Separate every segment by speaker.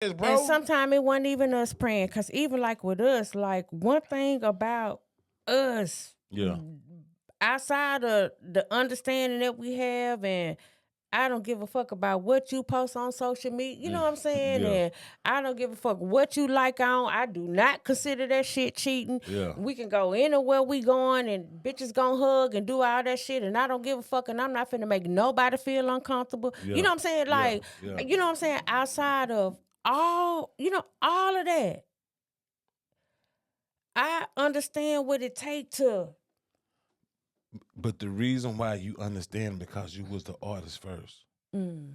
Speaker 1: Yes,
Speaker 2: And
Speaker 1: bro.
Speaker 2: sometimes it wasn't even us praying, because even like with us, like one thing about us,
Speaker 1: Yeah.
Speaker 2: outside of the understanding that we have, and I don't give a fuck about what you post on social media. You know what I'm saying?
Speaker 1: Yeah.
Speaker 2: And I don't give a fuck what you like on. I do not consider that shit cheating.
Speaker 1: Yeah.
Speaker 2: We can go anywhere we going and bitches gonna hug and do all that shit, and I don't give a fuck, and I'm not finna make nobody feel uncomfortable.
Speaker 1: Yeah.
Speaker 2: You know what I'm saying?
Speaker 1: Yeah.
Speaker 2: Like,
Speaker 1: Yeah.
Speaker 2: you know what I'm saying? Outside of all of that, I understand what it take to.
Speaker 1: But the reason why you understand because you was the artist first,
Speaker 2: Mhm.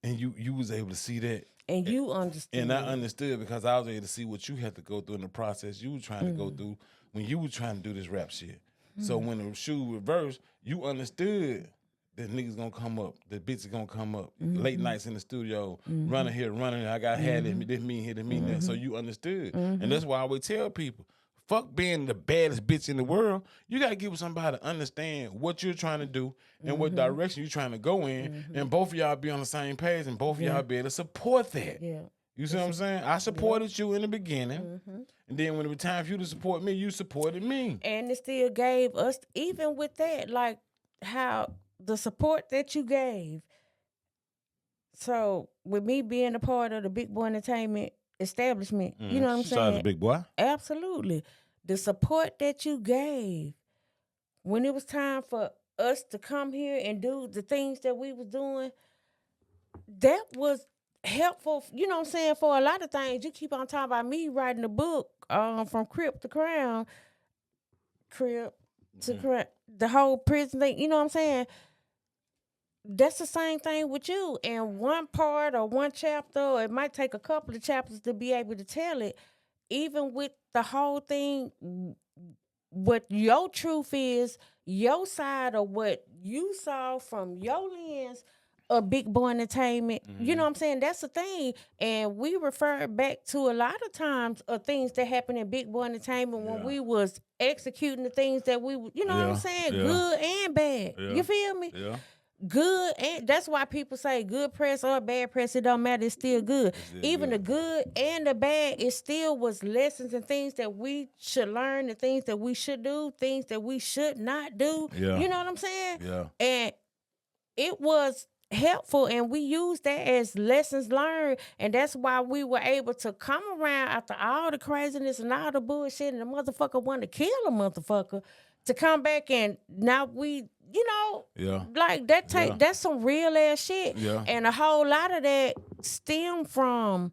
Speaker 1: and you was able to see that,
Speaker 2: And you understand.
Speaker 1: and I understood because I was able to see what you had to go through in the process you were trying to go through when you were trying to do this rap shit. So when the shoe reversed, you understood that niggas gonna come up, the bitches gonna come up, late nights in the studio, running here, running there. I got had this mean here, this mean that. So you understood, and that's why I would tell people. Fuck being the baddest bitch in the world. You gotta give somebody to understand what you're trying to do and what direction you're trying to go in, and both of y'all be on the same page, and both of y'all be able to support that.
Speaker 2: Yeah.
Speaker 1: You see what I'm saying? I supported you in the beginning, and then when it was time for you to support me, you supported me.
Speaker 2: And it still gave us, even with that, like how the support that you gave. So with me being a part of the Big Boy Entertainment establishment, you know what I'm
Speaker 1: Shout out to
Speaker 2: saying?
Speaker 1: Big Boy.
Speaker 2: Absolutely. The support that you gave when it was time for us to come here and do the things that we was doing, that was helpful, you know what I'm saying, for a lot of things. You keep on talking about me writing a book, from Crip to Crown, Crip to Crown, the whole prison thing, you know what I'm saying? That's the same thing with you. And one part or one chapter, or it might take a couple of chapters to be able to tell it. Even with the whole thing, what your truth is, your side of what you saw from your lens of Big Boy Entertainment. You know what I'm saying? That's the thing. And we refer back to a lot of times of things that happened in Big Boy Entertainment when we was executing the things that we, you know what I'm saying?
Speaker 1: Yeah.
Speaker 2: Good and bad.
Speaker 1: Yeah.
Speaker 2: You feel me?
Speaker 1: Yeah.
Speaker 2: Good, and that's why people say good press or bad press, it don't matter, it's still good. Even the good and the bad, it still was lessons and things that we should learn, the things that we should do, things that we should not do.
Speaker 1: Yeah.
Speaker 2: You know what I'm saying?
Speaker 1: Yeah.
Speaker 2: And it was helpful, and we used that as lessons learned, and that's why we were able to come around after all the craziness and all the bullshit, and the motherfucker wanted to kill a motherfucker, to come back, and now we,
Speaker 1: Yeah.
Speaker 2: like that
Speaker 1: Yeah.
Speaker 2: that's some real ass shit.
Speaker 1: Yeah.
Speaker 2: And a whole lot of that stem from